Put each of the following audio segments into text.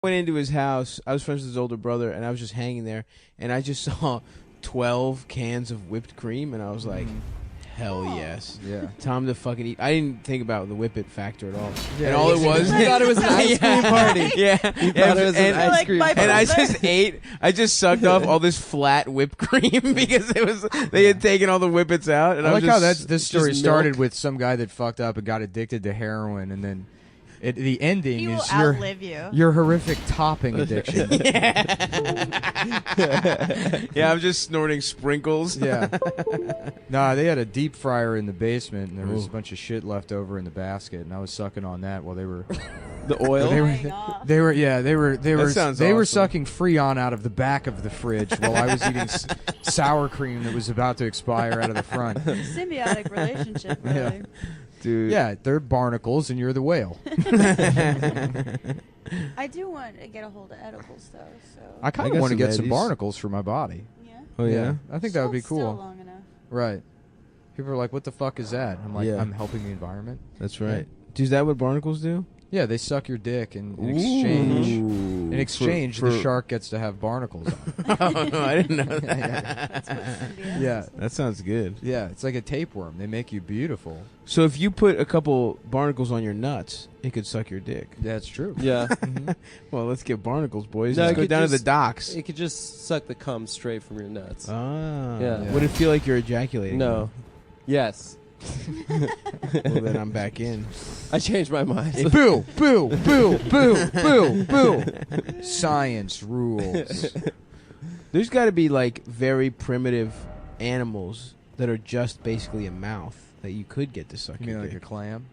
went into his house. I was friends with his older brother, and I was just hanging there, and I just saw 12 cans of whipped cream, and I was like, hell yes. Yeah. Time to fucking eat. I didn't think about the whip it factor at all. Yeah, and all it was... I thought it was an ice cream party. Yeah. You thought it was an ice cream party. And I just ate... I just sucked off all this flat whipped cream because it was... They had taken all the whippets out. And I like how just, this story started with some guy that fucked up and got addicted to heroin, and then... the ending is your horrific topping addiction. Yeah, I'm just snorting sprinkles. Yeah. Nah, they had a deep fryer in the basement, and there was a bunch of shit left over in the basket, and I was sucking on that while they were the oil. They were awesome. sucking Freon out of the back of the fridge while I was eating sour cream that was about to expire out of the front. Symbiotic relationship, really. Yeah. Dude. Yeah, they're barnacles and you're the whale. I do want to get a hold of edibles, though. So I kind of want to get some barnacles for my body. Yeah. Oh, yeah? I think that would be cool. Still long enough. Right. People are like, what the fuck is that? I'm like, I'm helping the environment. That's right. Is that what barnacles do? Yeah, they suck your dick, and in exchange, the shark gets to have barnacles on. Oh, no, I didn't know that. Yeah. That sounds good. Yeah, it's like a tapeworm. They make you beautiful. So if you put a couple barnacles on your nuts, it could suck your dick. That's true. Yeah. Well, let's get barnacles, boys. No, let's go down to the docks. It could just suck the cum straight from your nuts. Ah. Yeah. Would it feel like you're ejaculating? No. Yes. Well, then I'm back in. I changed my mind. Boo, boo, boo, boo, boo, boo. Science rules. There's got to be like very primitive animals that are just basically a mouth that you could get to suck You your mean like dick. a clam?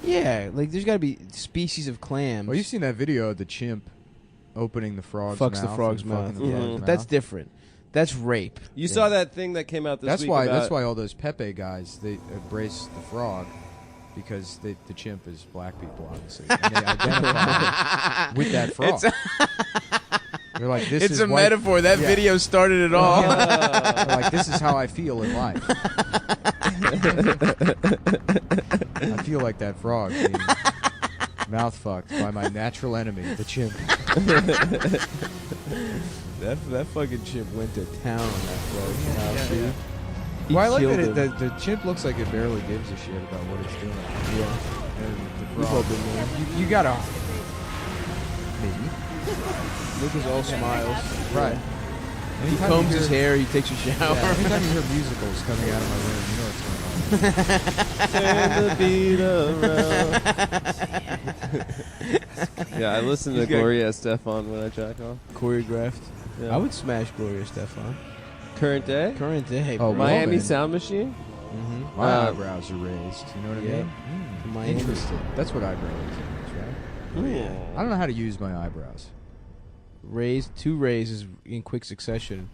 Yeah, like there's got to be species of clams. Well, you've seen that video of the chimp opening the frog's mouth. Fucks the frog's and mouth. fucking the frog's That's mouth. different. That's rape. You saw that thing that came out this week about... That's why all those Pepe guys, they embrace the frog because the chimp is black people, obviously. And they identify with that frog. They're like, this It's is a metaphor. That video started it all. They're like, this is how I feel in life. I feel like that frog being mouth fucked by my natural enemy, the chimp. That fucking chimp went to town on that frog's mouth, dude. He Well, I like killed that him. the chimp looks like it barely gives a shit about what it's doing. Yeah. And the We've all frog, been there. you gotta... Me? Luke is all smiles. Right. He combs his hair, he takes a shower. Yeah, anytime you hear musicals coming out of my room, you know what's going on. Turn the beat around. Yeah, I listen to Gloria Estefan when I jack off. Choreographed. Yeah. I would smash Gloria Estefan. Current day? Current day. Oh, bro. Miami man. Sound Machine? Mm-hmm. My eyebrows are raised. You know what I Yeah. mean? Miami. Interesting. That's what eyebrow raising is, right? Oh, yeah. I don't know how to use my eyebrows. Two raises in quick succession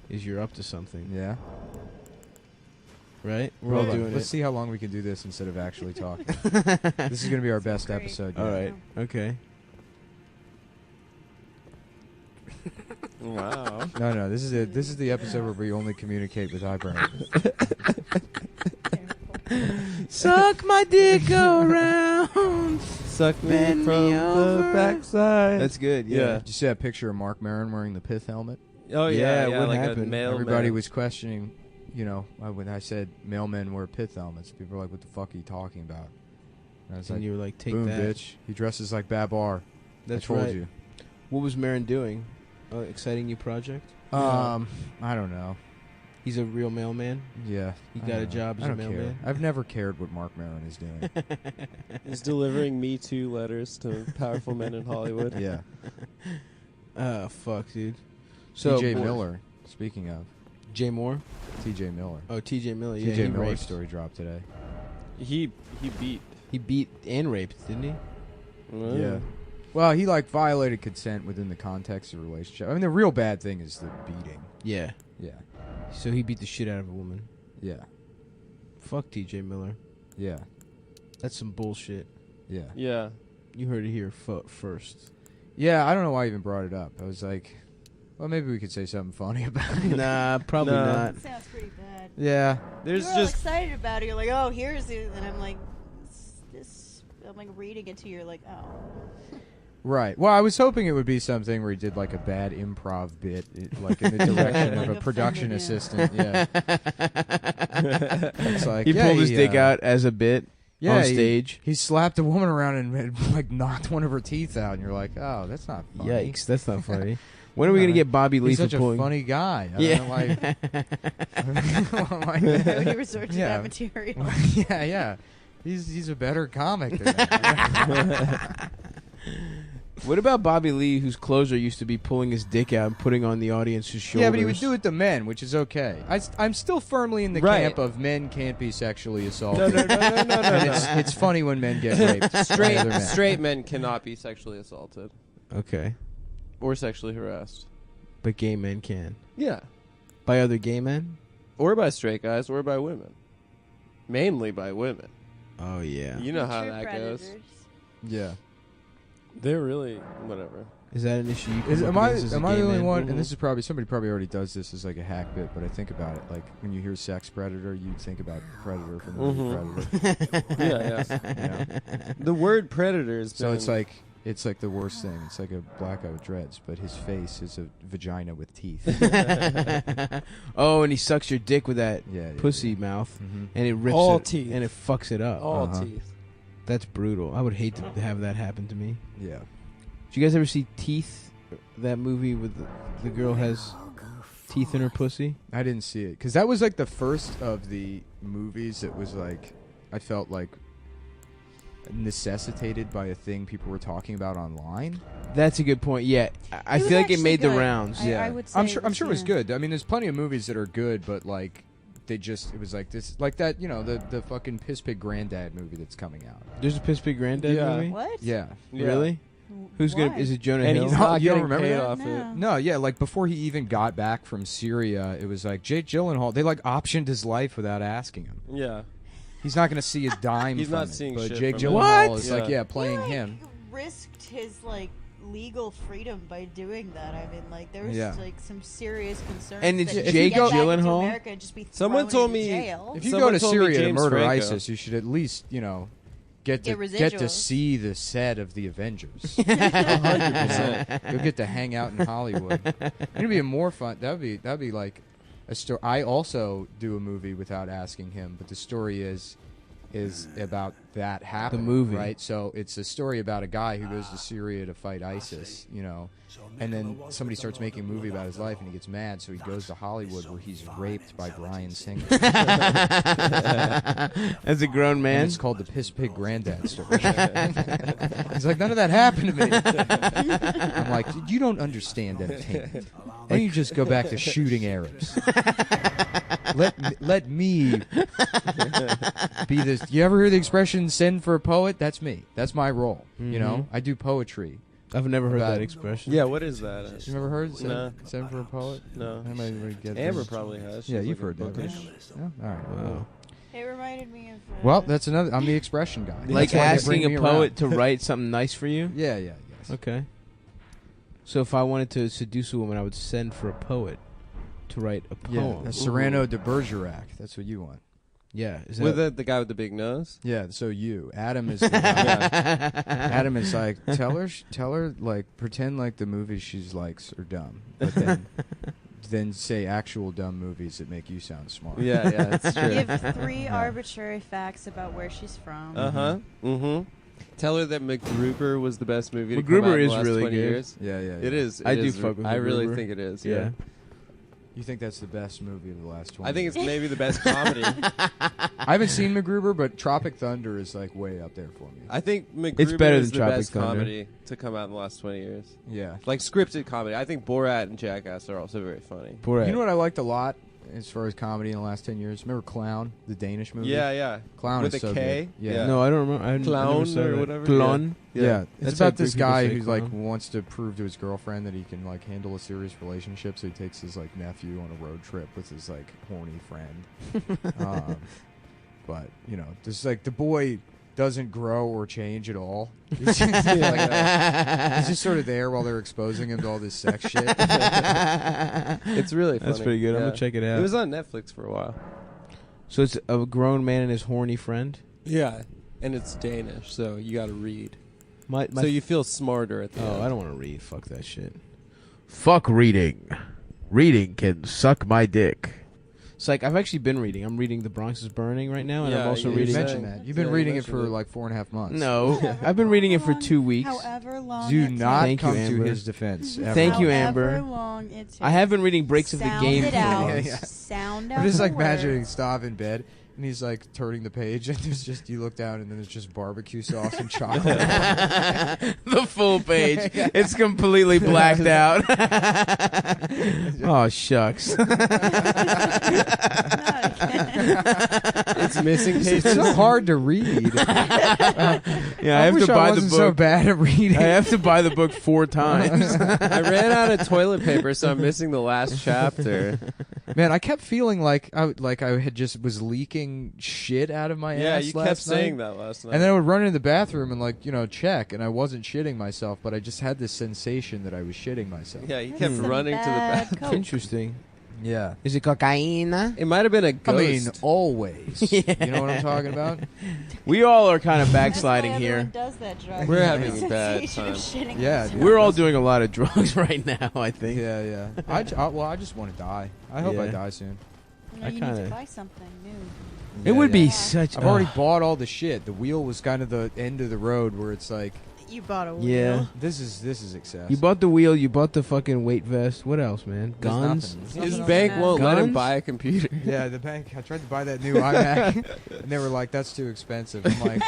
is you're up to something. Yeah. Right? We're Hold all on. doing Let's it. see how long we can do this instead of actually talking. This is going to be our best great. episode. All yet. right. Okay. Wow. No, this is it. This is the episode where we only communicate with eyebrows. Suck my dick around. Suck me Bend from me the over. backside. That's good. Yeah. Yeah. Did you see that picture of Mark Maron wearing the pith helmet? Oh, Yeah, yeah, what like happened? a male Everybody man. was questioning, you know, when I said mailmen wear pith helmets. People were like, what the fuck are you talking about? And I was And like, you were like, take boom, that. bitch. He dresses like Babar. That's I told right. you. What was Marin doing? Exciting new project? I don't know. He's a real mailman. Yeah. He I got a don't know. job as I a don't care. mailman? I've never cared what Mark Maron is doing. He's delivering Me Too letters to powerful men in Hollywood. Yeah. Fuck, dude. So T.J. Miller, speaking of. Jay Moore? T.J. Miller. Oh, T.J. Miller. Yeah, T.J. he Miller's raped. story dropped today. He beat. He beat and raped, didn't he? Oh. Yeah. Well, he like violated consent within the context of the relationship. I mean, the real bad thing is the beating. Yeah. Yeah. So he beat the shit out of a woman. Yeah. Fuck T.J. Miller. Yeah. That's some bullshit. Yeah. Yeah. You heard it here first. Yeah, I don't know why I even brought it up. I was like, well, maybe we could say something funny about it. Nah, probably No. not. Sounds pretty bad. Yeah. There's You're all just excited about it. You're like, oh, here's it. And I'm like, this. I'm like reading it to you. You're like, oh. Right. Well, I was hoping it would be something where he did like a bad improv bit, like in the direction of a production assistant. Yeah. It's like He pulled his dick out as a bit on stage. He slapped a woman around and like knocked one of her teeth out, and you're like, oh, that's not funny. Yikes, that's not funny. When are we gonna get Bobby Lee He's for such pulling? a funny guy. Yeah. When you resort to Yeah. that material. yeah. He's a better comic than that. What about Bobby Lee, whose closer used to be pulling his dick out and putting on the audience's shoulders? Yeah, but he would do it to men, which is okay. I'm still firmly in the Right. camp of men can't be sexually No, assaulted. no, no, no, no, And no. it's funny when men get raped. by other men. Straight men cannot be sexually assaulted Okay, or sexually harassed. but gay men can. Yeah. By other gay men? Or by straight guys or by women. Mainly by women. Oh, yeah. You know how True that predators. goes. Yeah. They're really whatever. Is that an issue you come Am up I against as a am I gay the only man? one? Mhm. And this is probably somebody already does this as like a hack bit, but I think about it like when you hear sex predator, you think about predator from the movie Predator. Yeah, yeah. The word predator is So it's like the worst thing. It's like a black guy with dreads, but his face is a vagina with teeth. Oh, and he sucks your dick with that Yeah, pussy mouth, Mhm. and it rips All it, teeth. and it fucks it up. all Uh-huh. teeth. That's brutal. I would hate to have that happen to me. Yeah. Did you guys ever see Teeth? That movie with the girl has teeth in her pussy? I didn't see it because that was like the first of the movies that was like I felt like necessitated by a thing people were talking about online. That's a good point. Yeah, I It was feel like it actually made the good. rounds. I would say I'm sure it was yeah. good. I mean, there's plenty of movies that are good, but like it was like this, like that, the fucking Piss Pig Granddad movie that's coming out. There's a Piss Pig Granddad Yeah. movie. What? Yeah. Yeah. Really? Who's Why? gonna? Is it Jonah And Hill? he's not You don't getting remember paid that? off No. it. No, yeah, like before he even got back from Syria, it was like Jake Gyllenhaal. They like optioned his life without asking him. Yeah. He's not going to see a dime. He's from not it, seeing but shit Jake from it. Gyllenhaal What? is like, Yeah. playing He, like, him. risked his like legal freedom by doing that. I mean, like there was Yeah. like some serious concerns. And it's that Jake he could get back into Gyllenhaal? America and just be Someone thrown told into me- jail. If you Someone go to told me Syria to James murder Franco. ISIS, you should at least, get to Get see the set of the Avengers. 100%. You'll get to hang out in Hollywood. It'd be more fun. That'd be like a story. I also do a movie without asking him, but the story is about that happening. The movie. Right? So it's a story about a guy who goes to Syria to fight ISIS, and then somebody starts making a movie about his life and he gets mad, so he goes to Hollywood where he's raped by Bryan Singer. As a grown And man. it's called the Piss Pig Granddad story. He's like, none of that happened to me. I'm like, you don't understand entertainment. Why don't you just go back to shooting Arabs? Let me be this. You ever hear the expression "send for a poet"? That's me. That's my role. Mhm. I do poetry. I've never heard About- that expression. Yeah, what is that? You ever heard send, No. send for a poet? No. Anybody get Amber this? probably has. Yeah, She's you've like heard a that. bookish. Yeah, all right. Wow. It reminded me of. Well, that's another. I'm the expression guy. Like That's why they bring asking me a around. poet to write something nice for you? Yeah, yes. Okay. So if I wanted to seduce a woman, I would send for a poet to write a Yeah, poem. a Cyrano de Bergerac. That's what you want. Yeah. Is With that the guy with the big nose? Yeah, so Adam is the guy. Adam is like, tell her, like, pretend like the movies she likes are dumb, but then say actual dumb movies that make you sound smart. Yeah, that's true. Give 3 arbitrary facts about where she's from. Uh-huh. Mm-hmm. Tell her that MacGruber was the best movie to MacGruber come out in is the last really 20 good. years. Yeah. It is. I it do is fuck with I really MacGruber. think it is. Yeah. Yeah. You think that's the best movie of the last 20 I think it's years? maybe the best comedy. I haven't seen MacGruber, but Tropic Thunder is like way up there for me. I think MacGruber It's better is than the Tropic best Thunder. comedy to come out in the last 20 years. Yeah. Like scripted comedy. I think Borat and Jackass are also very funny. Borat. You know what I liked a lot as far as comedy in the last 10 years? Remember Clown, the Danish movie? Yeah. Clown With is a so K? good. Yeah. No, I don't remember. I Clown never saw or that. whatever? Clon. Yeah, it's That's about how this people guy say who's like clown. wants to prove to his girlfriend that he can like handle a serious relationship, so he takes his like nephew on a road trip with his like horny friend. But just like the boy doesn't grow or change at all. He's just, he's just sort of there while they're exposing him to all this sex shit. It's really funny. That's pretty good. I'm Yeah. gonna check it out. It was on Netflix for a while. So it's a grown man and his horny friend. Yeah. And it's Danish, so you got to read. So you feel smarter at the end. I don't want to read. Fuck that shit. Fuck reading. Reading can suck my dick. It's like I've actually been reading. I'm reading The Bronx is Burning right now, and I'm also You reading. mentioned that. You've been reading it for like 4.5 months. No, I've been reading it for 2 weeks. However long Do it not Thank you, come to Amber. his defense. Ever. Thank you, However Amber. long it takes. I have been reading breaks of the Sound game. it for out. months. Yeah. Sound out I'm just the like imagining words. Stav in bed, and he's like turning the page, and there's just you look down, and then there's just barbecue sauce and chocolate. The full page. It's completely blacked out. Oh shucks. It's missing It's pages. so hard to read. Yeah, I have wish to buy I the wasn't book. so bad at reading. I have to buy the book 4 times. I ran out of toilet paper, so I'm missing the last chapter. Man, I kept feeling like I had just was leaking shit out of my Yeah, ass you last kept saying night. that last night. And then I would run into the bathroom and check, and I wasn't shitting myself, but I just had this sensation that I was shitting myself. yeah, you kept Some running to the bad bathroom. coke. Interesting. Yeah. Is it cocaine? It might have been a I ghost. mean, always. You know what I'm talking about? We all are kind of That's backsliding why here. everyone does that drug. We're The having a bad sensation of shitting Yeah, yourself. We're all doing a lot of drugs right now, I think. Yeah. I just want to die. I hope I Yeah. die soon. No, I you need kinda- to buy something new. It would be Yeah. such. I've already bought all the shit. The wheel was kind of the end of the road where it's like, You bought a wheel. Yeah. this is excessive. You bought the wheel. You bought the fucking weight vest. What else, man? There's Guns. nothing. His Nothing bank else. won't let him Guns? buy a computer. Yeah, the bank. I tried to buy that new iMac, and they were like, "That's too expensive." I'm like,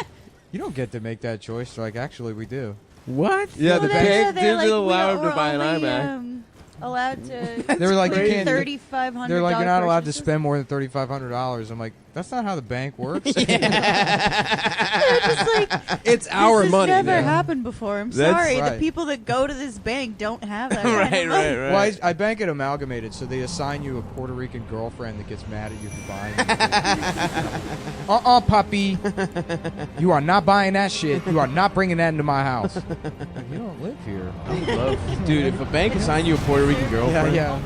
"You don't get to make that choice." They're like, "Actually, we do." What? Yeah, the Well, they're- bank they're didn't like, allow him we're to buy an only, iMac. Allowed to. They were like, "You can't." $3,500. They're like, "You're not allowed to spend more than $3,500." I'm like, "That's not how the bank works." They're just like, It's this our has money. never man. happened before. I'm That's sorry. right. The people that go to this bank don't have that. Right, kind of money. right. Well, I bank at Amalgamated, so they assign you a Puerto Rican girlfriend that gets mad at you for buying it. Puppy. You are not buying that shit. You are not bringing that into my house. Like, you don't live here. Dude, if a bank assigned you a Puerto Rican girlfriend, Yeah.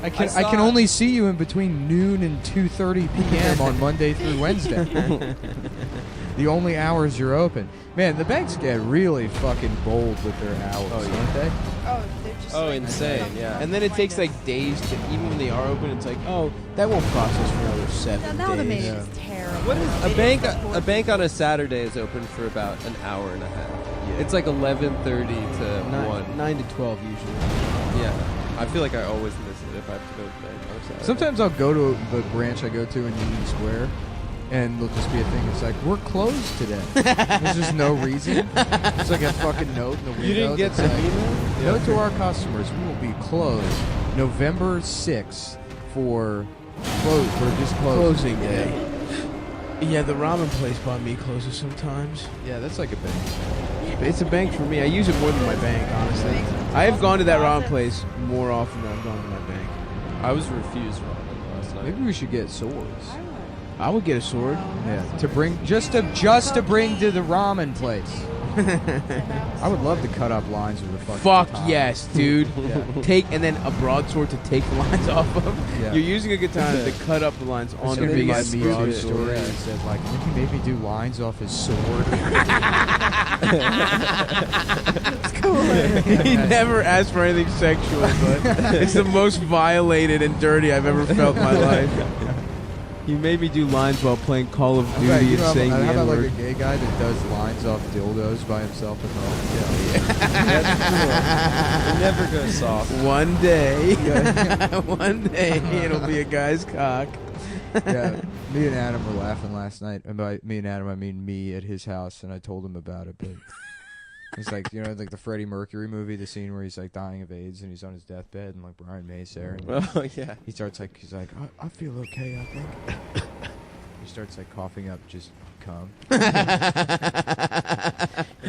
I can only see you in between noon and 2:30 p.m. on Monday through Wednesday. The only hours you're open. Man, the banks get really fucking bold with their hours, don't they? Oh, they're just Oh, like, insane, yeah. and then it takes like days to, even when they are open, it's like, oh, that won't process for another 7 Now the days. maid is terrible. What is It a bank? the A poor bank on a Saturday is open for about an hour and a half. Yeah. It's like 11:30 to 1. 9 to 12 usually. Yeah, I feel like I always miss it if I have to go to the bank on a Saturday. Sometimes I'll go to the branch I go to in Union Square, and there'll just be a thing. It's like, we're closed today. There's just no reason. It's like a fucking note in the window. you didn't get the that's like, email. Note to our customers, we will be closed November 6th for just Closing day. Yeah, the ramen place by me closes sometimes. Yeah, that's like a bank. It's a bank for me. I use it more than my bank, honestly. I have gone to that ramen place more often than I've gone to my bank. I was refused ramen last night. Maybe we should get swords. I would get a sword. Yeah, to bring just to bring to the ramen place. I would love to cut up lines with a fucking Fuck katana. yes, dude. Yeah. And then a broadsword to take the lines off of. Yeah. You're using a katana to cut up the lines on It's your gonna be my biggest music broadsword. story. He said like, he made me do lines off his sword. He never asked for anything sexual, but it's the most violated and dirty I've ever felt in my life. He made me do lines while playing Call of Duty Okay, and saying the how about like a N-word. gay guy that does lines off dildos by himself at home? It never goes soft. One day, one day, it'll be a guy's cock. Yeah, me and Adam were laughing last night. And by me and Adam, I mean me at his house, and I told him about it. But it's like, you know, like the Freddie Mercury movie, the scene where he's like dying of AIDS and he's on his deathbed, and like Brian May's there, and Oh yeah. he starts like, he's like, I feel okay, I think. He starts like coughing up just cum. He,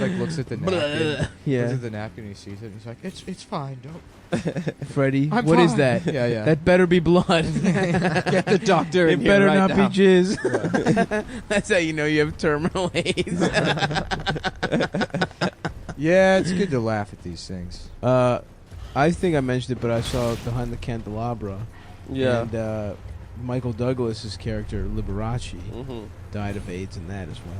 like looks at the napkin. Looks Yeah, at the napkin and he sees it, and he's like, it's fine, don't. Freddie, I'm what is fine. that? Yeah, yeah. That better be blood. Get the doctor in It here better right not now. be jizz. That's how you know you have terminal AIDS. Yeah, it's good to laugh at these things. I think I mentioned it, but I saw Behind the Candelabra. Yeah. And Michael Douglas's character, Liberace, Mm-hmm. died of AIDS in that as well.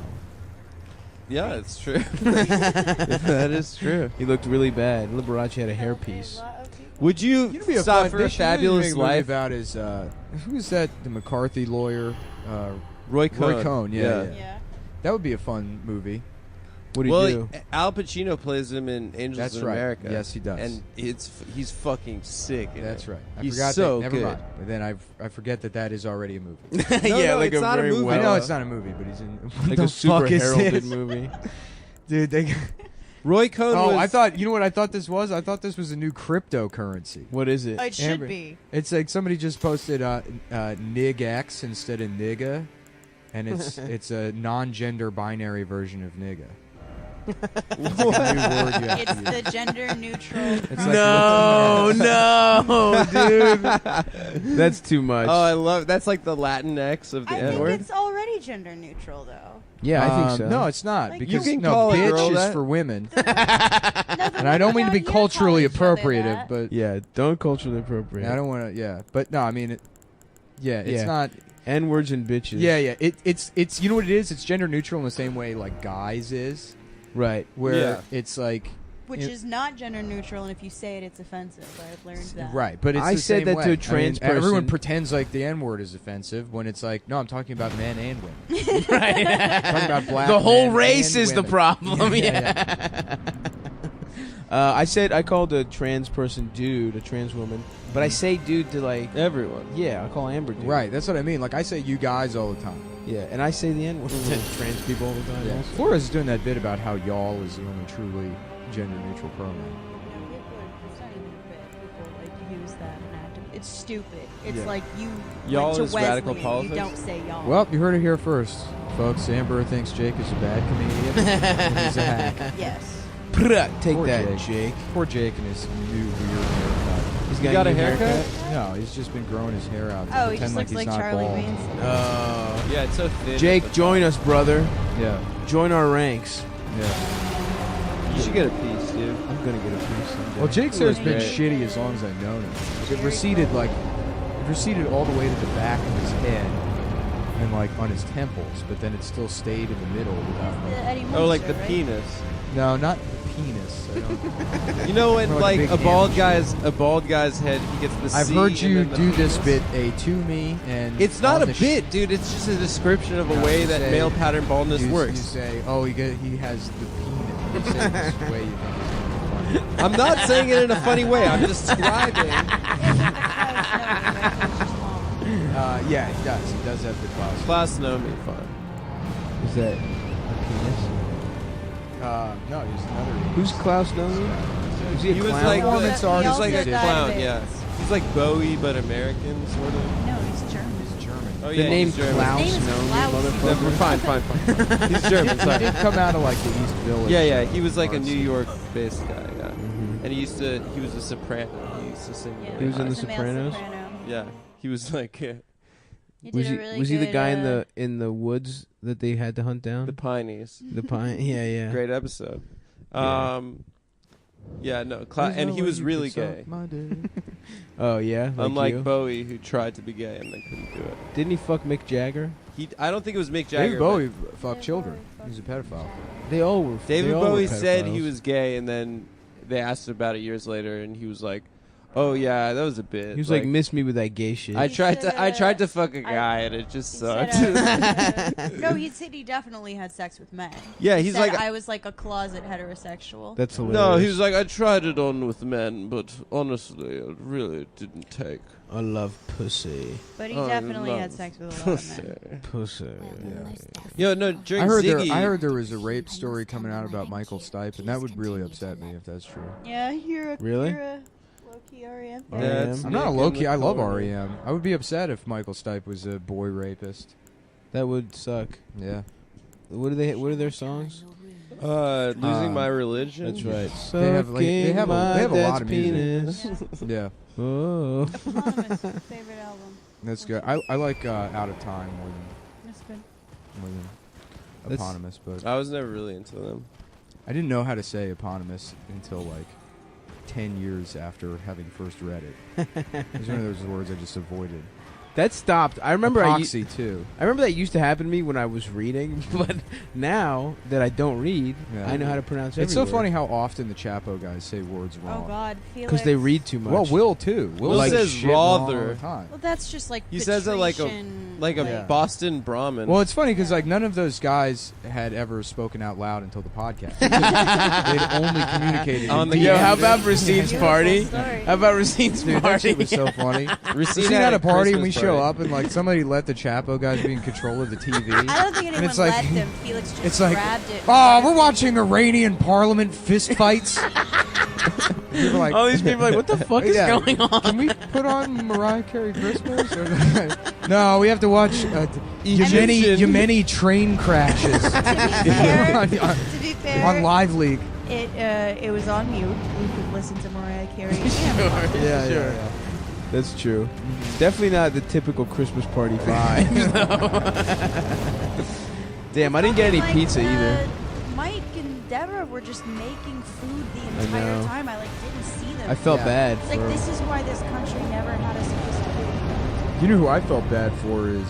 Yeah, it's true. That is true. He looked really bad. Liberace had a hairpiece. Would you You'd be a stop fun, for they a should really fabulous make a movie life? about his who is that? The McCarthy lawyer, Roy Cohn. Roy Cohn. Yeah. Yeah. That would be a fun movie. What do you do? Al Pacino plays him in Angels That's in right. America. Yes, he does. And he's fucking sick. in That's it. right. I He's forgot so that. Never good. mind. But then I forget that is already a movie. No, like it's a not a very movie. well, I know it's not a movie, but he's in. What like the a super fuck is heralded this? movie. Dude, they. Roy Cohn Oh, was... I thought. You know what I thought this was? I thought this was a new cryptocurrency. What is it? It should Amber. be. It's like somebody just posted NigX instead of nigga, and it's a non-gender binary version of nigga. It's like a new word you have It's to use. the gender neutral. It's like No, no, dude. That's too much. Oh, I love... That's like the Latin X of the I think N-word. it's already gender neutral, though. yeah, I think so. No, it's not Like, because you can no, call a bitch girl is that. for women, No, and I don't mean to be culturally appropriative, but Yeah, don't culturally appropriate. I don't want to. Yeah, but no, I mean, it's Yeah. not. N-words and bitches. Yeah. It's you know what it is? It's gender neutral in the same way like guys is, Right. where Yeah. it's like Which is not gender neutral, and if you say it, it's offensive. I've learned that. right, but it's I the said same that way. to a I mean, trans everyone person. pretends like the N-word is offensive when it's like, no, I'm talking about men and women. Right. I'm talking about black The whole men race and is the women. problem. Yeah. I called a trans person dude, a trans woman, but I say dude to like, Everyone. yeah, I call Amber dude. Right, that's what I mean. Like I say you guys all the time. Yeah, and I say the N-word to trans people all the time. Yeah. also. Flores is doing that bit about how y'all is the only truly gender neutral pronoun. No, it's not even a bit. People like use that and act. It's stupid. It's Yeah. like you Y'all went to is radical Wesleyan, politics? You don't say y'all. Well, you heard it here first, folks. Amber thinks Jake is a bad comedian. He's a hack. Yes. Take Poor that, Jake. Jake. Poor Jake and his new weird haircut. He's You got a new haircut? No, he's just been growing his hair out. to Oh, he pretend just looks he's like not Charlie bald. Manson. Yeah, it's so thin. Jake, join us, brother. Yeah, Join our ranks. yeah. You should get a piece, dude. I'm gonna get a piece someday. Well, Jake's hair's been Great. shitty as long as I've known him. It Very receded funny. all the way to the back of his head and like on his temples, but then it still stayed in the middle without. The Eddie Oh, like Munster, the right? penis. No, not the penis. I don't. You know when More like a like big a bald guy's head, he gets the I've C heard and you then the do this penis. bit to me, and It's not on a the sh- bit, dude. It's just a description of a No, way you that say- male pattern baldness you, works. You say, oh, he has the penis. You say it this way you think it's gonna be funny. I'm not saying it in a funny way. I'm describing. Yeah, he does. He does have the class. Class know me, fine. Is that a penis? No, he's another. Who's Klaus Nomi? Is he a He was clown? like Performance he artist was like a did. clown, yeah. He's like Bowie but American, sort of. No, he's German. He's German. Oh The yeah, name he's German. Klaus His name is Nomi, Klaus. motherfucker. No, fine. He's German. He Sorry. did come out of like the East Village. Yeah. He was like a art New scene. York-based guy, yeah. Mhm. And he was a soprano. He used to sing. Yeah, really He was in high. The he's a male Sopranos? soprano. Yeah, he was like He Was did he a really was he the good, guy in the woods that they had to hunt down? the Pineys. The pine. Yeah, yeah. Great episode. Yeah. Yeah, no, and he was really gay. Oh yeah. Like Unlike you? Bowie, who tried to be gay and then couldn't do it. Didn't he fuck Mick Jagger? I don't think it was Mick Jagger. David but Bowie fucked children. He's a pedophile. They all were. David they all were Bowie said he pedophiles. was gay, and then they asked him about it years later, and he was like, "Oh yeah, that was a bit." He was like, "Miss me with that gay shit." I He tried said, to fuck a guy, and it just He sucked. said, no, he said he definitely had sex with men. Yeah, He he's said like, I was like a closet heterosexual. That's hilarious. no, he was like, I tried it on with men, but honestly, it really didn't take. I love pussy. But he Oh, definitely love had sex with a lot of men. Pussy. Yo, no, during I Ziggy, heard there was a rape story coming out about Michael Stipe, and that would really upset me if that's true. Yeah, you're a Really? You're a low-key REM. Yeah, Yeah, it's it's I'm not a Nick low in key. the I love corner. REM. I would be upset if Michael Stipe was a boy rapist. That would suck. Yeah. What are their songs? Losing my religion. That's right. They have, like- they have a- Sucking they have a my lot of music. penis. Yeah. Oh. Eponymous favorite album. That's good. I like Out of Time That's good. more than That's- eponymous, but I was never really into them. I didn't know how to say eponymous until like 10 years after having first read it. It was one of those words I just avoided. That stopped. I remember Epoxy too. I remember that used to happen to me when I was reading, but now that I don't read, Yeah. I know how to pronounce every It's so word. funny how often the Chapo guys say words Oh wrong. God, Felix. Because they read too much. Well, Will too. Will says says shit wrong all rather. the time. Well, that's just like He says it like a Yeah. Boston Brahmin. Well, it's funny because like none of those guys had ever spoken out loud until the podcast. They'd only communicated On in the Yo, DMs. how about Racine's Beautiful party? story. How about Racine's Dude, that party? shit was so funny. Racine Racine had a party and we Christmas show party. up and like somebody let the Chapo guys be in control of the TV. I don't think anyone it's like- let them. Felix just It's like, grabbed it. oh, we're watching Iranian parliament fist fights. People are like, All these people are like, what the fuck is Yeah. going on? Can we put on Mariah Carey Christmas? Or no, we have to watch Egyptian- Yemeni train crashes To be fair, on Live League. it was on mute. We could listen to Mariah Carey. Sure. That's true. Definitely not the typical Christmas party vibe. though. Damn, I didn't get any Like, pizza either. Mike and Deborah were just making food the I entire know. time. I didn't see them. I felt Yeah. bad. It's like for- this is why this country never had a sophisticated. You know who I felt bad for is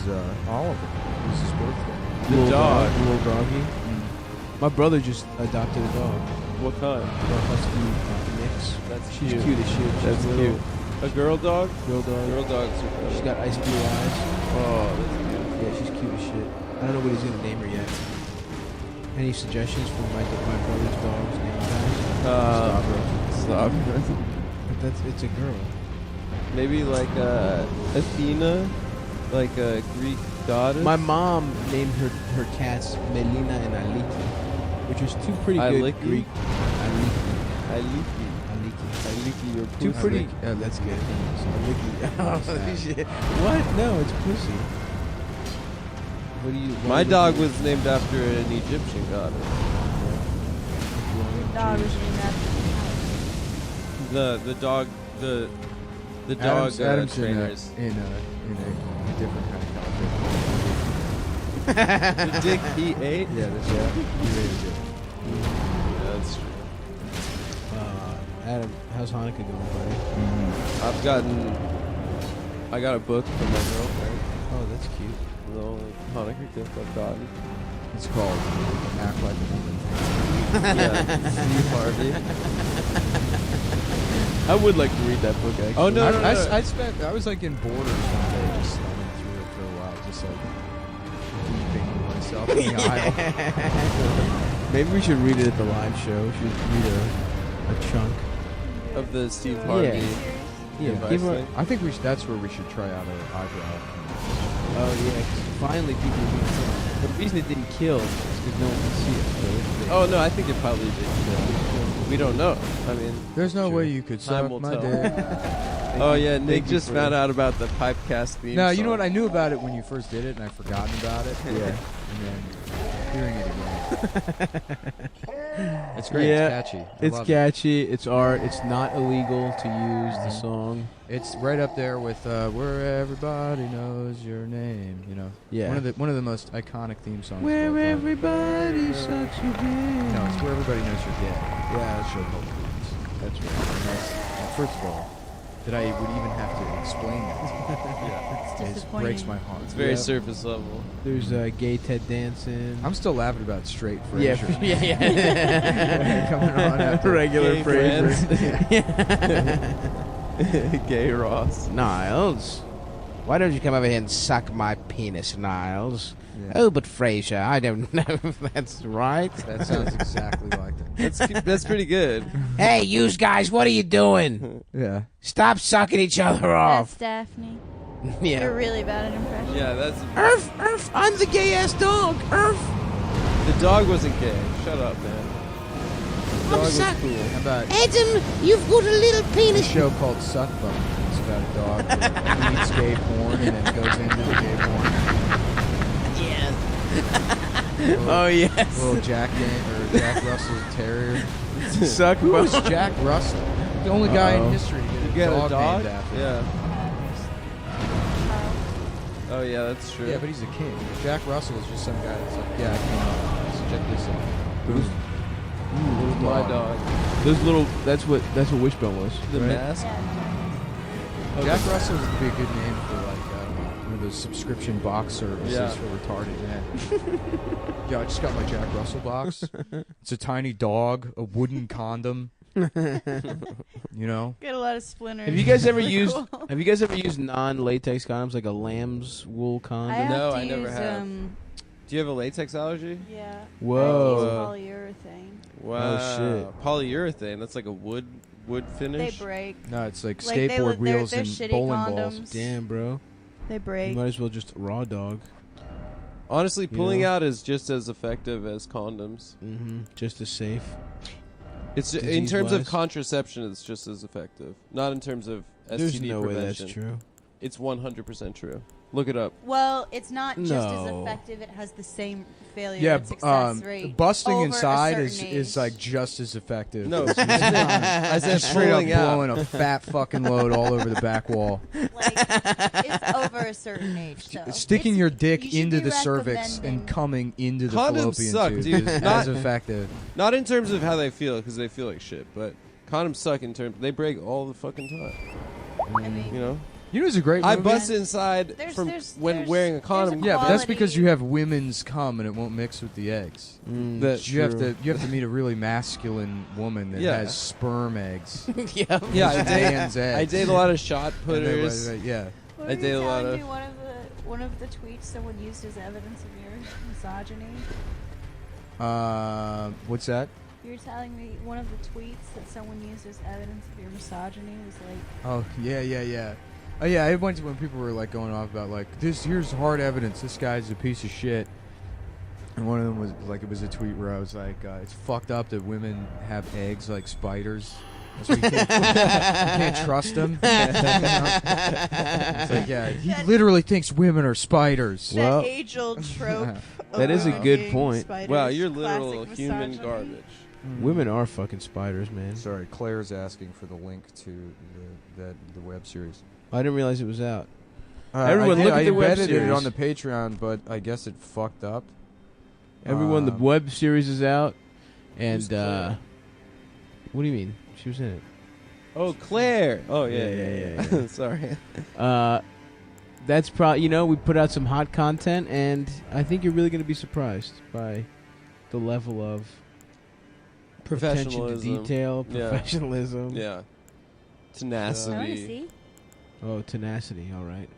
Oliver. It was his birthday. The little dog. little doggy. My brother just adopted a dog. What kind? A husky mix. That's She's cute. cute as shit. She's That's little. cute. A girl dog? Girl dog. Girl dogs are She's good. got ice blue eyes. Oh, that's beautiful. Yeah, she's cute as shit. I don't know what he's gonna name her yet. Any suggestions for my brother's dog's name, guys? Stop. But it's a girl. Maybe like Athena, like a Greek goddess. My mom named her cats Melina and Aliki, which is two pretty good Aliki? Greek. Aliki. Aliki. Aliki. Aliki, your Two pussy. pretty. Oh, that's good. Aliki. Oh, shit. What? No, it's pussy. What do you? My what dog do you- was named after an Egyptian goddess. Dog was named after The dog the dog Adam's trainers. in a different kind of outfit. The dick he ate. Yeah, that's right. He really did. Yeah, that's true. Adam, how's Hanukkah going, buddy? I got a book from my girlfriend. Oh, that's cute. The only Hanukkah gift I've gotten. It's called Act Like a Woman. Yeah, Steve Harvey. I would like to read that book. Actually. Oh, no, no, no. I was like in Borders one day, just thumbing through it for a while, just like weeping myself in the aisle. Maybe we should read it at the live show. We should read a chunk. Of the Steve Yeah. Harvey. Yeah, advice give her. thing. I think that's where we should try out an eyebrow. Oh yeah, 'cause finally people are doing it. But the reason it didn't kill is because no one can see it. So it's Oh no, I think it probably did. We don't know. I mean, There's no Sure. way you could Time suck will my tell. dick. oh yeah, Thank Nick you just for- found out about the Pipecast theme. No, you know song. what? I knew about it when you first did it, and I'd forgotten about it. Yeah. And then hearing it again. It's great. Yeah, It's catchy. I It's love it. catchy. It's art. It's not illegal to use the song. It's right up there with where everybody knows your name. You know, Yeah. one of the most iconic theme songs. of Where all time. everybody sucks your dick. No, it's where everybody knows you're dead. Yeah, that's true. That's right. And that's, first of all, that I would even have to explain that. It's It breaks my disappointing. heart. It's very Yeah. surface level. There's gay Ted Danson. I'm still laughing about straight yeah, Frasier. yeah. Coming on after regular Gay Frasier. Gay Ross. Niles, why don't you come over here and suck my penis, Niles? Yeah. Oh, but Frasier, I don't know if that's right. That sounds exactly like that. That's pretty good. Hey, you guys, what are you doing? Yeah. Stop sucking each other That's off. Daphne. You're Yeah. really bad at impressions. Yeah, that's Irf, I'm the gay-ass dog. Irf. the dog wasn't gay. Shut up, man. The dog was cool. How about Adam, you've got a little a penis. show called Suckbone? It's about a dog that eats gay porn and then goes into the gay porn. Yes. Oh, yes. Little Jack Russell Terrier. Suck Who was both. Jack Russell? The only guy Uh-oh. in history to You get get a a dog, dog? named after him. Yeah. Oh yeah, that's true. Yeah, but he's a king. Jack Russell is just some guy that's like, yeah, I came up. So check this out. Boom. Ooh, my dog. Those little. That's what Wishbone was. The Right. mask. Jack Russell would be a good name for like of those subscription box services Yeah. for retarded men. Yeah, I just got my Jack Russell box. It's a tiny dog, a wooden condom. You know? Get a lot of splinters. Have you guys ever Really used? cool. Have you guys ever used non-latex condoms like a lamb's wool I condom? have No, to I never use, have. Do you have a latex allergy? Yeah. Whoa. I use polyurethane. Wow. shit. Polyurethane. That's like a wood They finish. break. No, it's like Like, they skateboard look- they're- wheels they're and shitty bowling balls. condoms. Damn, bro. They You break. might as well just raw dog. Honestly, pulling You know? out is just as effective as condoms. Mm-hmm. Just as safe. It's in terms of Disease-wise? contraception, it's just as effective. Not in terms of STD There's no way prevention. that's true. It's 100% true. Look it up. Well, it's not just as No. effective. It has the same failure Yeah, and success rate. busting over a inside certain is age. like just as effective. No, as I said straight up pulling out. blowing a fat fucking load all over the back wall. Like, it's over a certain age, though. Sticking It's- your dick you should into be the cervix and recommending- coming into the Condoms fallopian suck, tube dude. is Not- as effective. Not in terms of how they feel, because they feel like shit, but condoms suck in terms... They break all the fucking time, I mean, you know? You know, it's a great I movie. bust inside There's- from there's- when there's- wearing a there's a condom. Yeah, but that's quality- because you have women's cum and it won't mix with the eggs. That's You have true. to meet a really masculine woman that Yeah. has sperm eggs. yeah. Yeah, I date, Man's eggs. I date a lot of shot And then, putters. yeah. What I were date you a lot telling of- me one of the tweets someone used as evidence of your misogyny? What's that? You were telling me one of the tweets that someone used as evidence of your misogyny was like, Oh yeah. Oh yeah, I went to when people were like going off about like this. Here's hard evidence. This guy's a piece of shit. And one of them was like, it was a tweet where I was like, it's fucked up that women have eggs like spiders. So you can't trust them. It's like, yeah, he literally thinks women are spiders. Well, that age-old trope. that is a of good being point. spiders, Wow, you're classic literal human misogyny. garbage. women are fucking spiders, man. Sorry, Claire's asking for the link to the web series. I didn't realize it was out. Everyone, look at I the web embedded it series. on the Patreon, but I guess it fucked up. Everyone, the web series is out, and Who's Claire? what do you mean? She was in it. Oh, Claire. Oh, yeah. Yeah. Sorry. That's probably, we put out some hot content, and I think you're really going to be surprised by the level of attention to Professionalism. detail, Yeah. professionalism. Yeah. I want to Tenacity. see. Oh, tenacity. All right.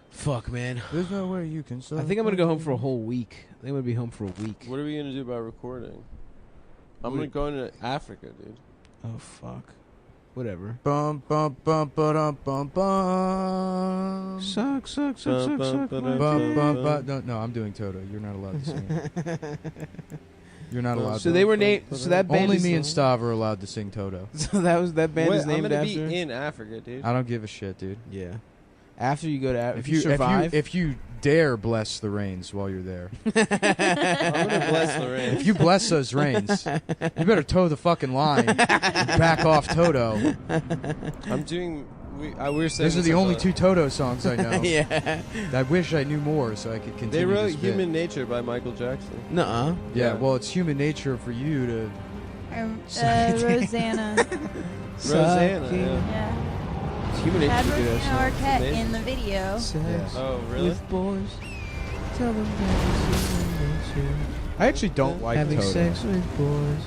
Fuck, man. There's no way you can. I think I'm going to go home for a whole week. I think I'm going to be home for a week. What are we going to do about recording? I'm What- going to Africa, dude. Oh, fuck. Whatever. Bum bum bum bum bum bum. Suck. Bum, bum, my ba-dum, Bum, dick. bum, bum. No, I'm doing Toto. You're not allowed to sing. You're not allowed. So to. they were named. So that band Only is, me and Stav are allowed to sing Toto. So that band Wait, is named I'm going after. to be in Africa, dude. I don't give a shit, dude. Yeah. After you go to If you survive, if you dare bless the rains while you're there, I'm going to bless the rain. if you bless those rains, you better toe the fucking line. And back off, Toto. I'm doing... We're saying Those are the only two Toto songs I know. yeah. I wish I knew more so I could continue. They wrote this bit. Human Nature by Michael Jackson. Nuh-uh. Yeah, Yeah. well, it's human nature for you to. Rosanna. Rosanna, Sucking. yeah. Yeah. It's human nature Had to do that Rosanna song. Arquette Amazing. in the video. Sex Oh, really? with boys. Tell them that it's human nature. I actually don't like Having Toto. sex with boys.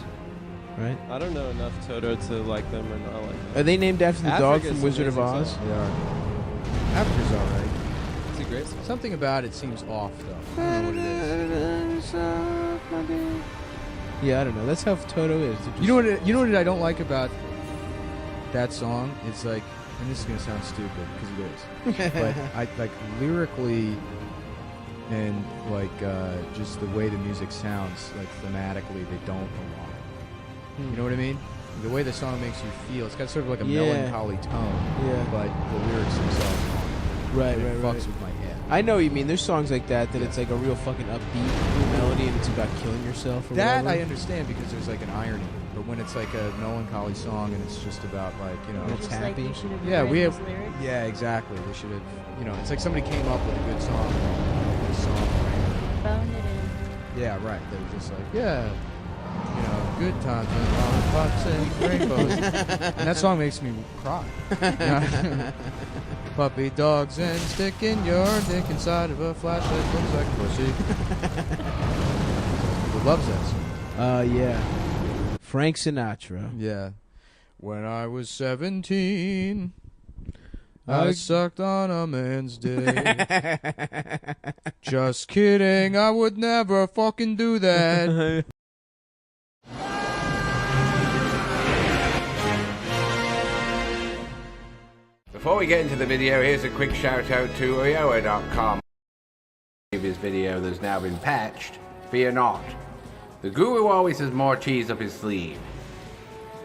Right? I don't know enough Toto to like them or not like them. Are they named after the dog Africa's from Wizard of amazing Oz? song. They are. Africa's alright. It's a great song. Something about it seems off, though. I don't know what it is. Yeah, I don't know. That's how Toto is. They're You know what I don't like about that song? It's like, and this is gonna sound stupid because it is, but I like lyrically and like just the way the music sounds, like thematically, they don't belong. You know what I mean? The way the song makes you feel, it's got sort of like a Yeah. melancholy tone, Yeah. but the lyrics themselves aren't. Right, And it right, fucks right. with my head. I know what you mean. There's songs like that it's like a real fucking upbeat melody and it's about killing yourself or That I whatever. understand because there's like an irony, but when it's like a melancholy song and it's just about like It's Just happy. like you should have Yeah, we written have- those lyrics. yeah, exactly. They should have, it's like somebody came up with a good song, like a songwriter. Boned it in. Yeah, right. They were just like, yeah, good times and lollipops and rainbows, and that song makes me cry. Puppy dogs and sticking your dick inside of a flashlight looks like pussy. Who loves that song? Yeah. Frank Sinatra. Yeah. When I was 17, I I- sucked on a man's dick. Just kidding, I would never fucking do that. Before we get into the video, here's a quick shout out to Oyoa.com. Previous video that's now been patched. Fear not. The guru always has more cheese up his sleeve.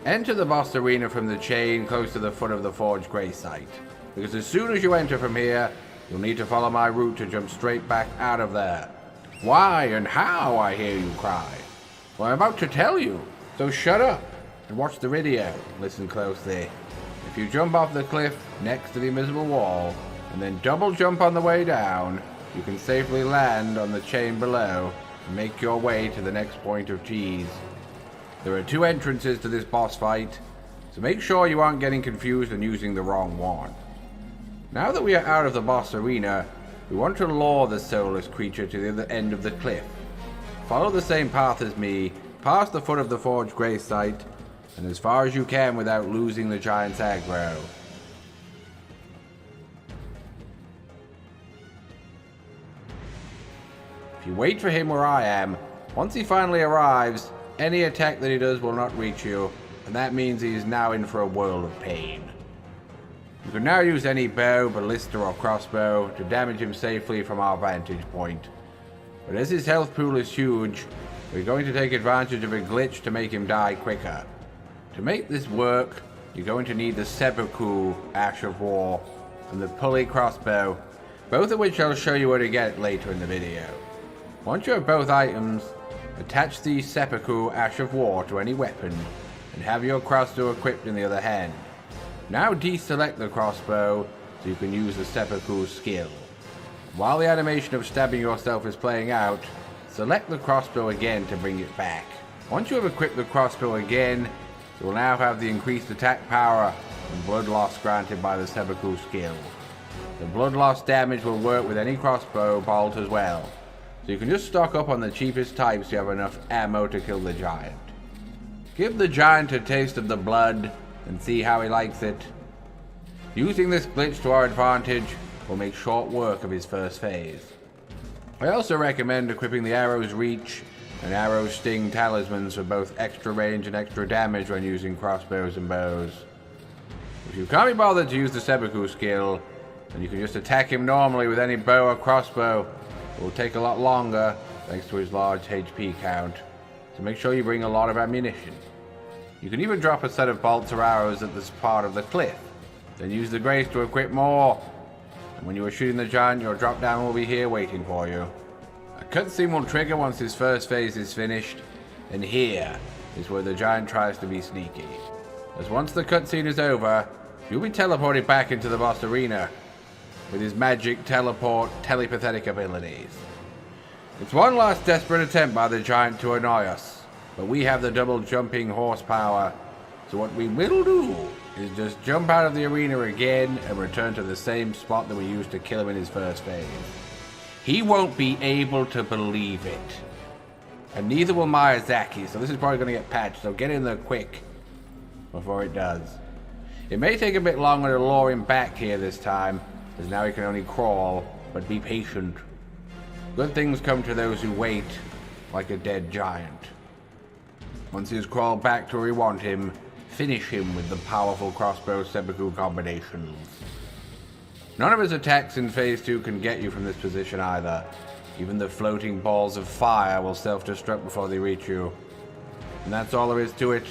Enter the boss arena from the chain close to the foot of the Forge Grey site. Because as soon as you enter from here, you'll need to follow my route to jump straight back out of there. Why and how, I hear you cry. Well, I'm about to tell you, so shut up and watch the video. Listen closely. If you jump off the cliff next to the invisible wall, and then double jump on the way down, you can safely land on the chain below and make your way to the next point of cheese. There are 2 entrances to this boss fight, so make sure you aren't getting confused and using the wrong one. Now that we are out of the boss arena, we want to lure the soulless creature to the other end of the cliff. Follow the same path as me, past the foot of the Forge Grey site, and as far as you can without losing the giant's aggro. If you wait for him where I am, once he finally arrives, any attack that he does will not reach you, and that means he is now in for a world of pain. You can now use any bow, ballista or crossbow to damage him safely from our vantage point. But as his health pool is huge, we're going to take advantage of a glitch to make him die quicker. To make this work, you're going to need the Seppuku Ash of War and the Pulley Crossbow, both of which I'll show you where to get later in the video. Once you have both items, attach the Seppuku Ash of War to any weapon and have your crossbow equipped in the other hand. Now deselect the crossbow so you can use the Seppuku skill. While the animation of stabbing yourself is playing out, select the crossbow again to bring it back. Once you have equipped the crossbow again, you will now have the increased attack power and blood loss granted by the Seppuku skill. The blood loss damage will work with any crossbow bolt as well, so you can just stock up on the cheapest types so you have enough ammo to kill the giant. Give the giant a taste of the blood and see how he likes it. Using this glitch to our advantage will make short work of his first phase. I also recommend equipping the Arrow's Reach and Arrow's Sting talismans for both extra range and extra damage when using crossbows and bows. If you can't be bothered to use the Seppuku skill, then you can just attack him normally with any bow or crossbow. It will take a lot longer thanks to his large HP count, so make sure you bring a lot of ammunition. You can even drop a set of bolts or arrows at this part of the cliff, then use the grace to equip more. And when you are shooting the giant, your drop down will be here waiting for you. A cutscene will trigger once his first phase is finished, and here is where the giant tries to be sneaky. As once the cutscene is over, you'll be teleported back into the boss arena with his magic telepathetic abilities. It's one last desperate attempt by the giant to annoy us, but we have the double jumping horsepower, so what we will do is just jump out of the arena again and return to the same spot that we used to kill him in his first phase. He won't be able to believe it. And neither will Miyazaki, so this is probably going to get patched, so get in there quick before it does. It may take a bit longer to lure him back here this time, as now he can only crawl, but be patient. Good things come to those who wait, like a dead giant. Once he has crawled back to where we want him, finish him with the powerful crossbow seppuku combinations. None of his attacks in Phase 2 can get you from this position either. Even the floating balls of fire will self-destruct before they reach you. And that's all there is to it.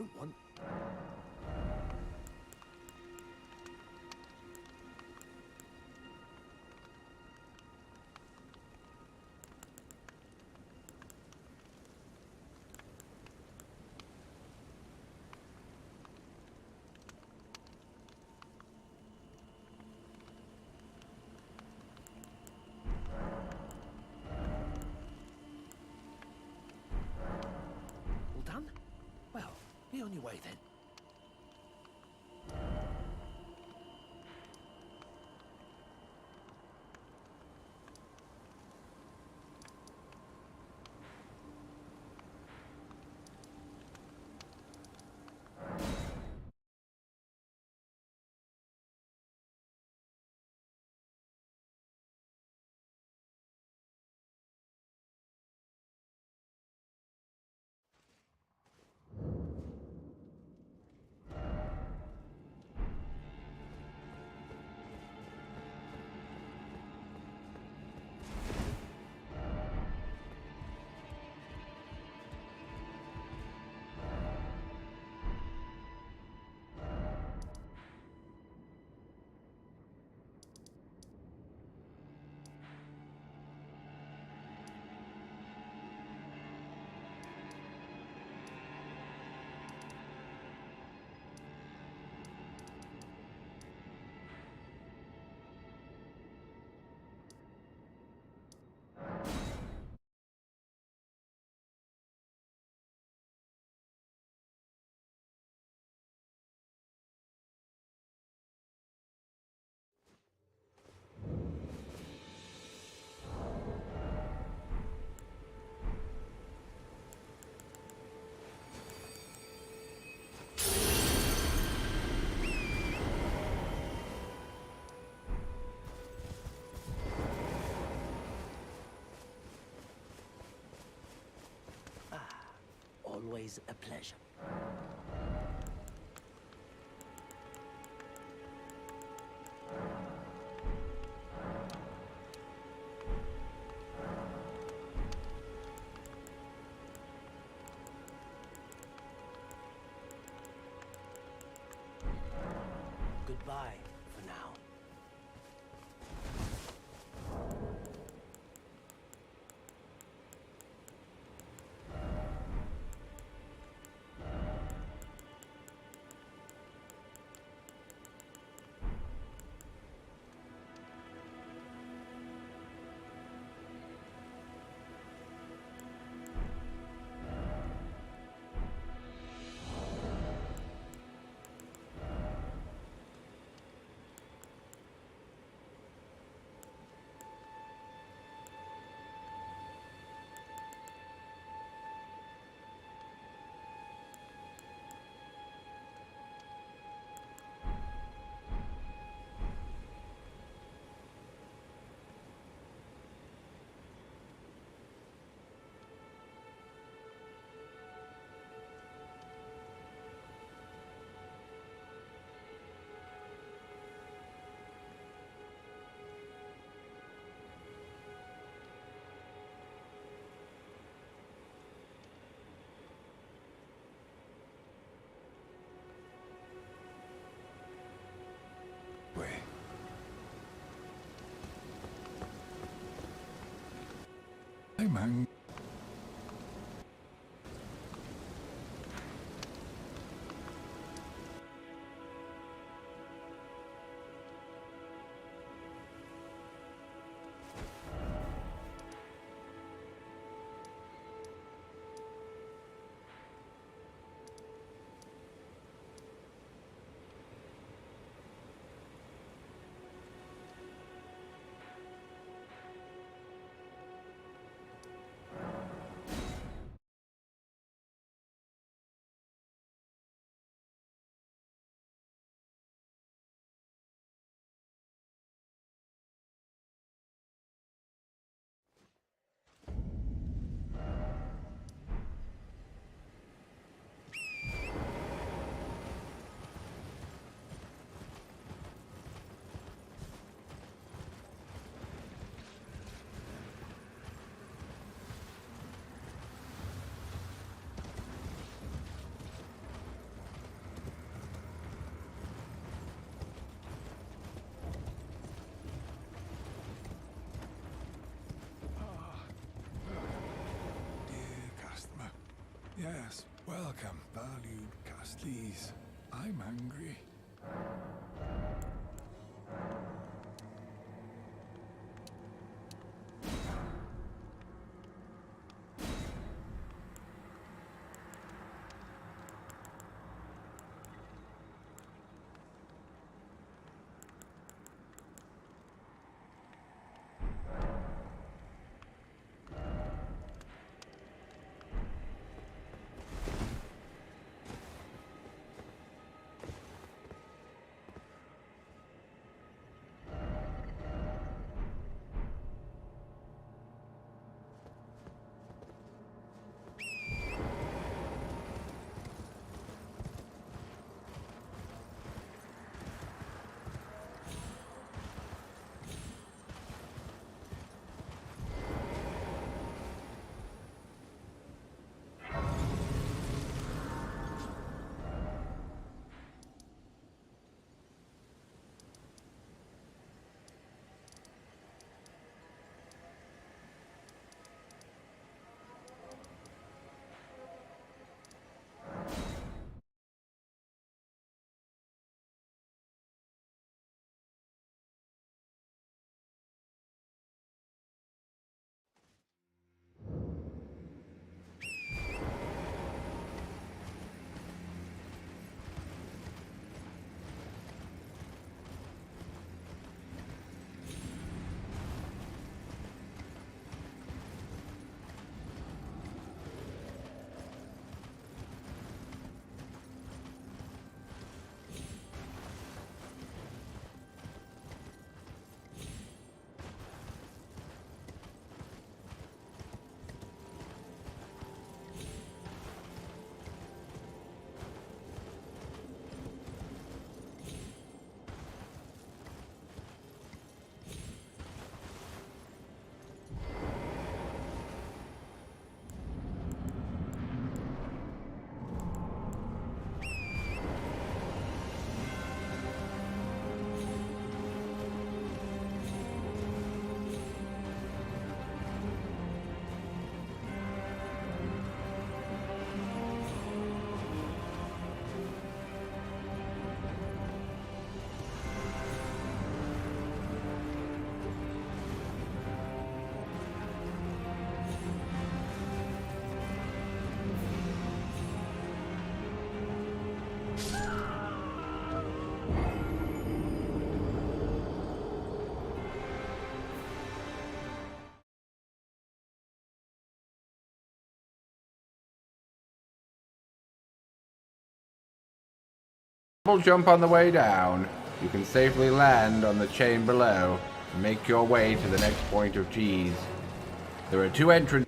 don't want... All done? Well, be on your way then. Always a pleasure. Goodbye for now. Hey, man. Yes, welcome, valued Castlees. I'm hungry. Double jump on the way down. You can safely land on the chain below and make your way to the next point of cheese. There are 2 entrances.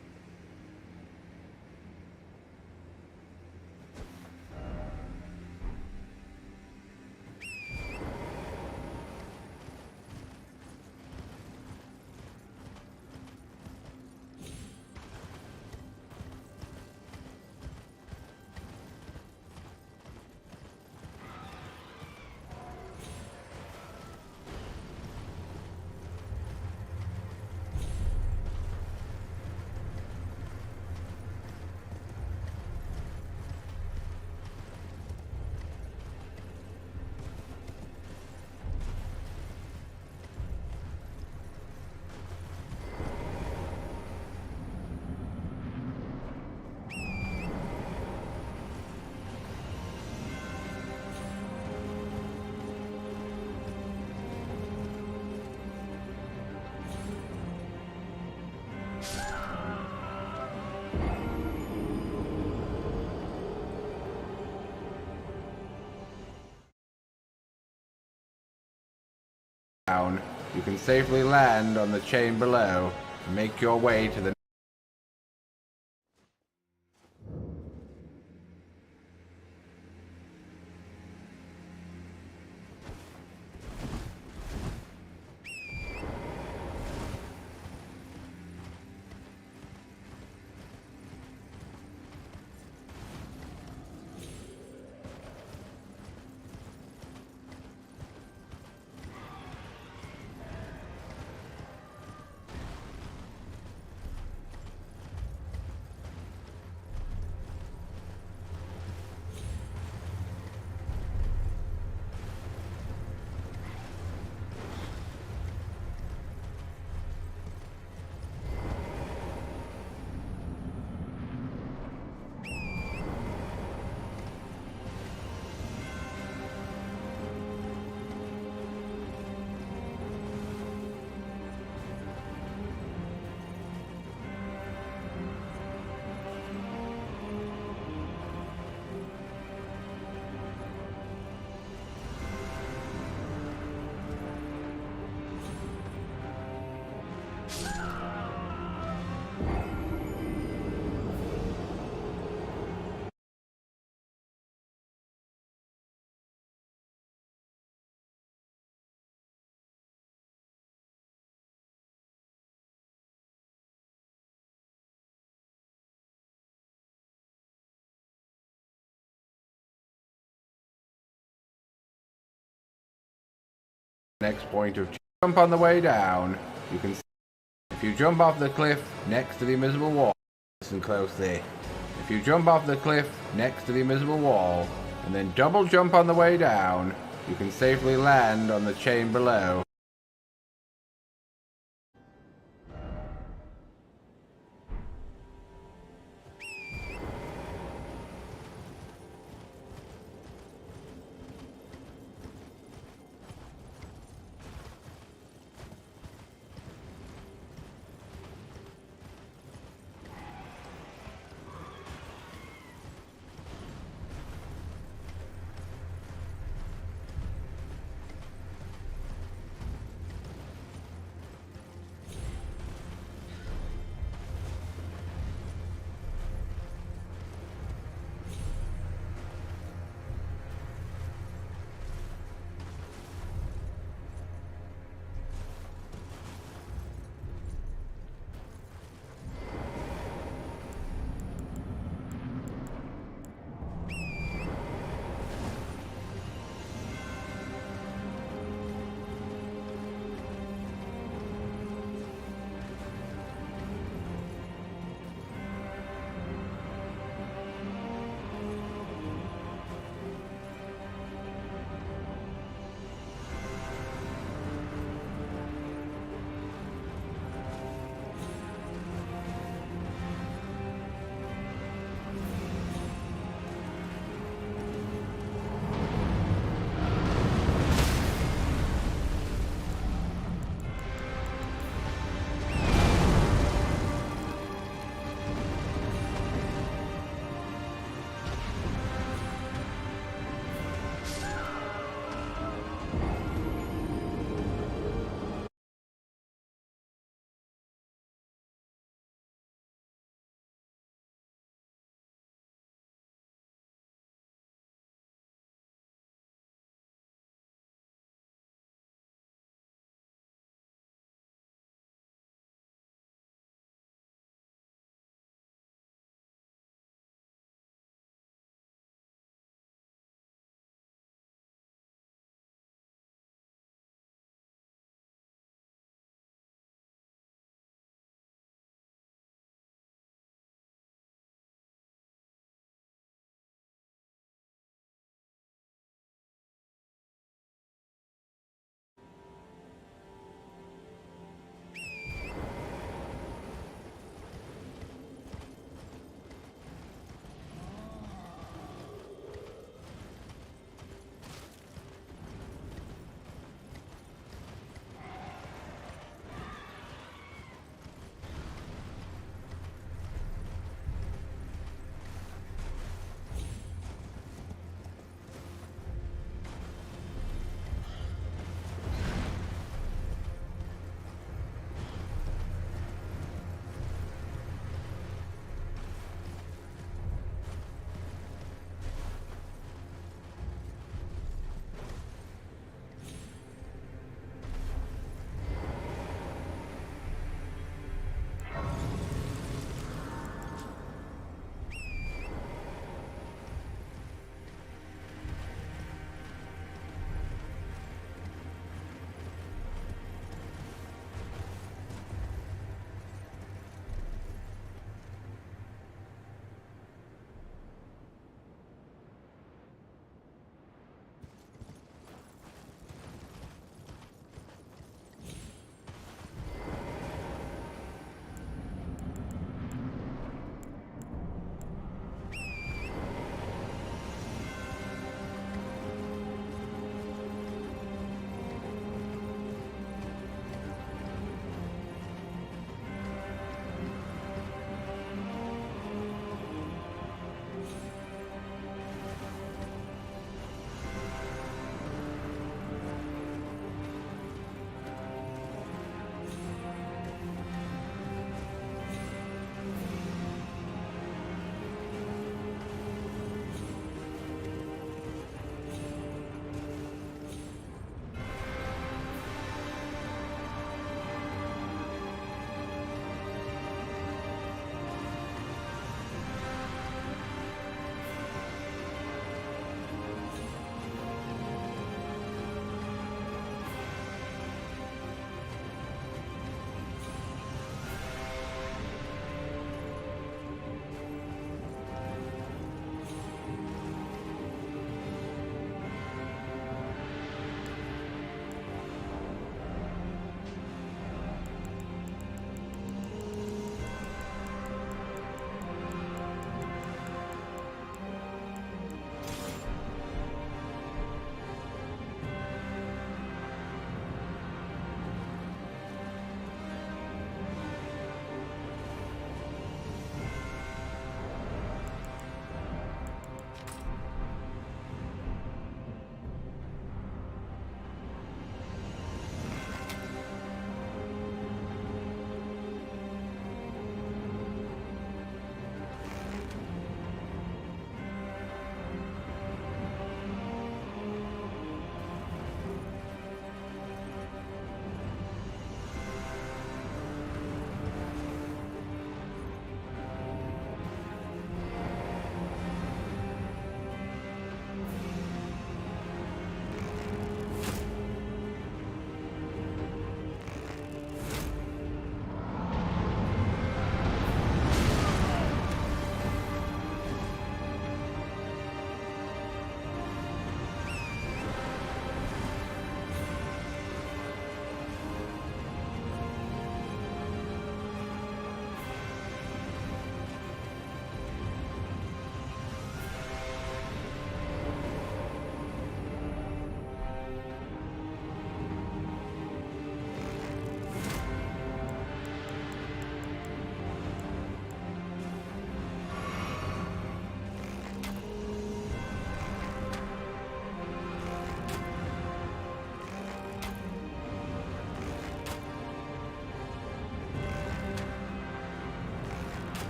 You can safely land on the chain below and make your way to the Next point of jump on the way down, you can see if you jump off the cliff next to the invisible wall, listen closely. If you jump off the cliff next to the invisible wall, and then double jump on the way down, you can safely land on the chain below.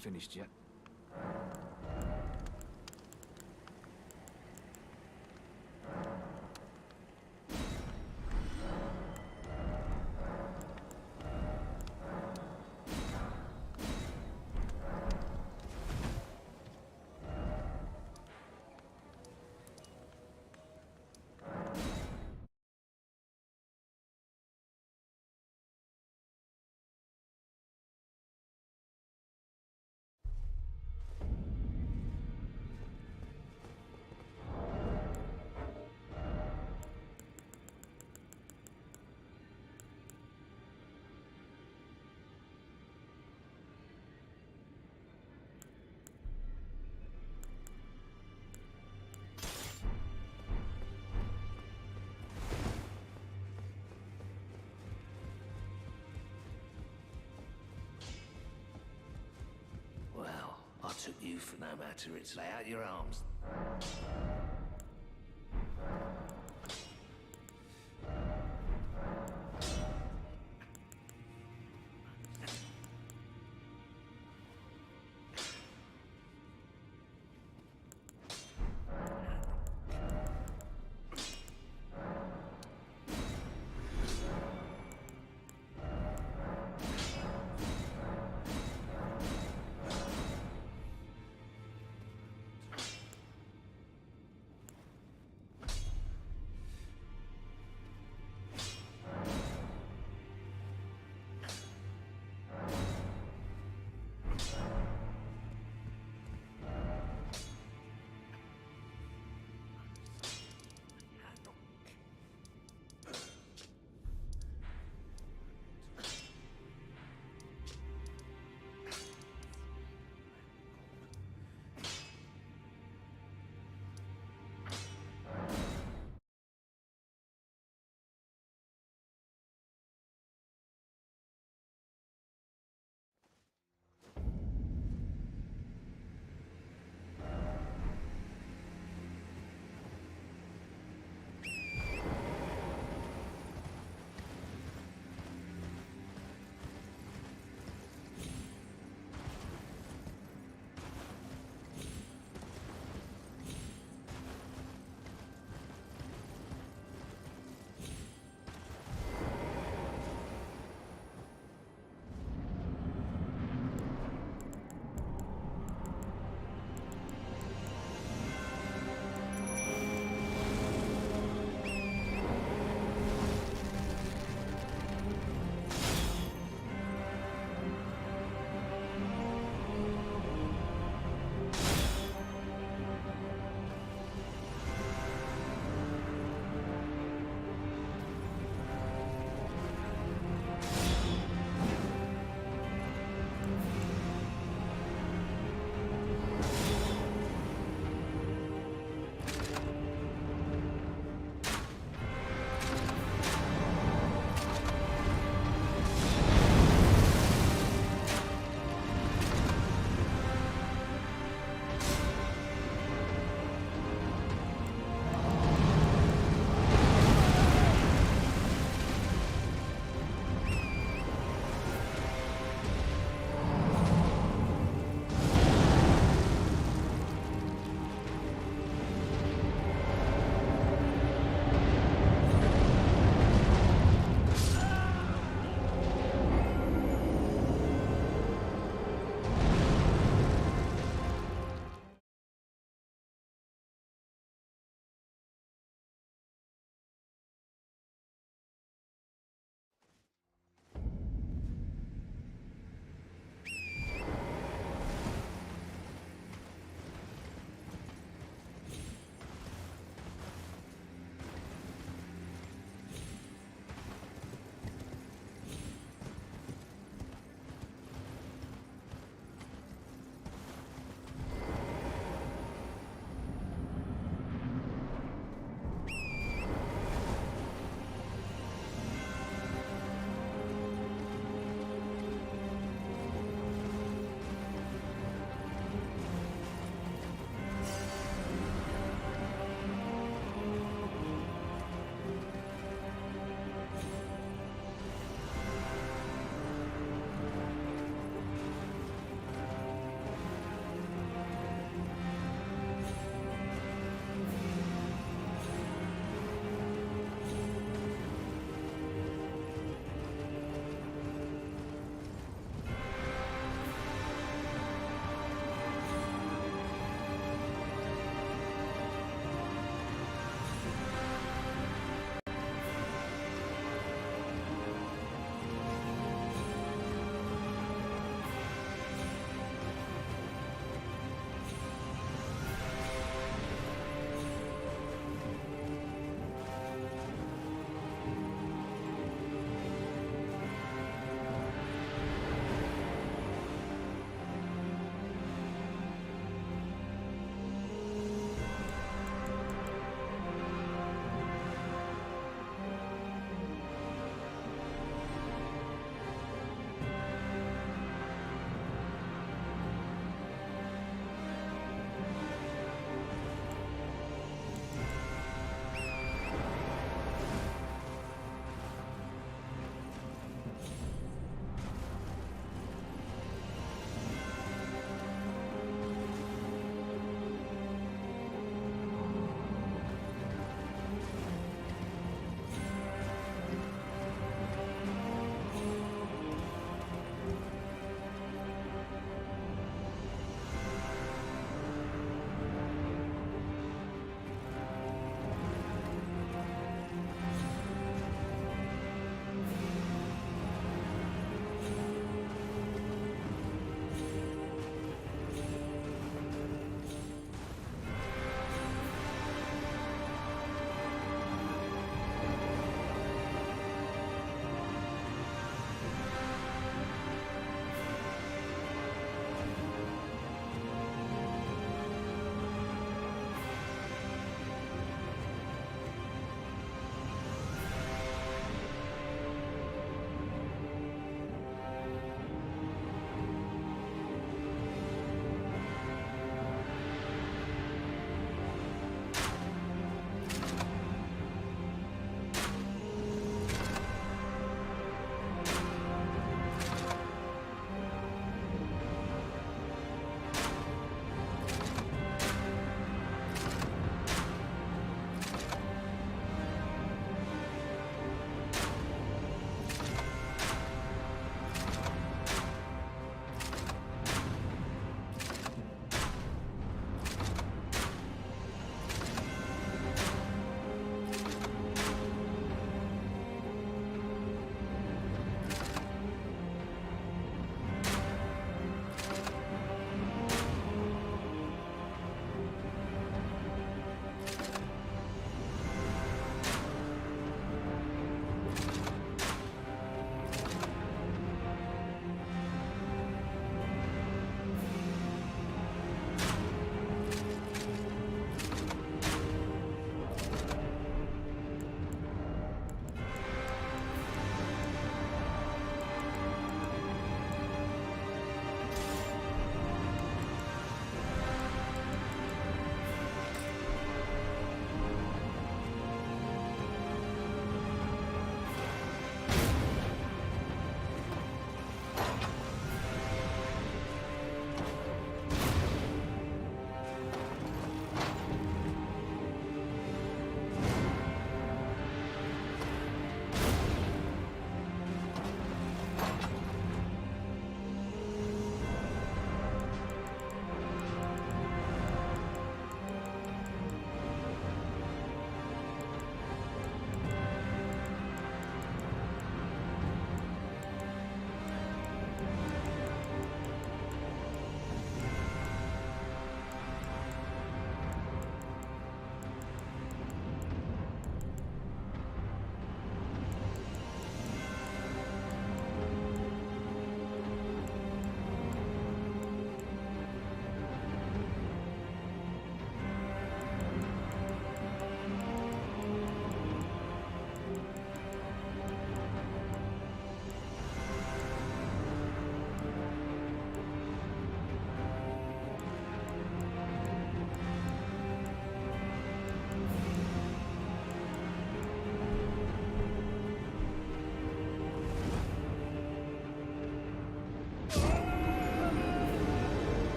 haven't finished yet. Well, I took you for no matter. It's lay out your arms.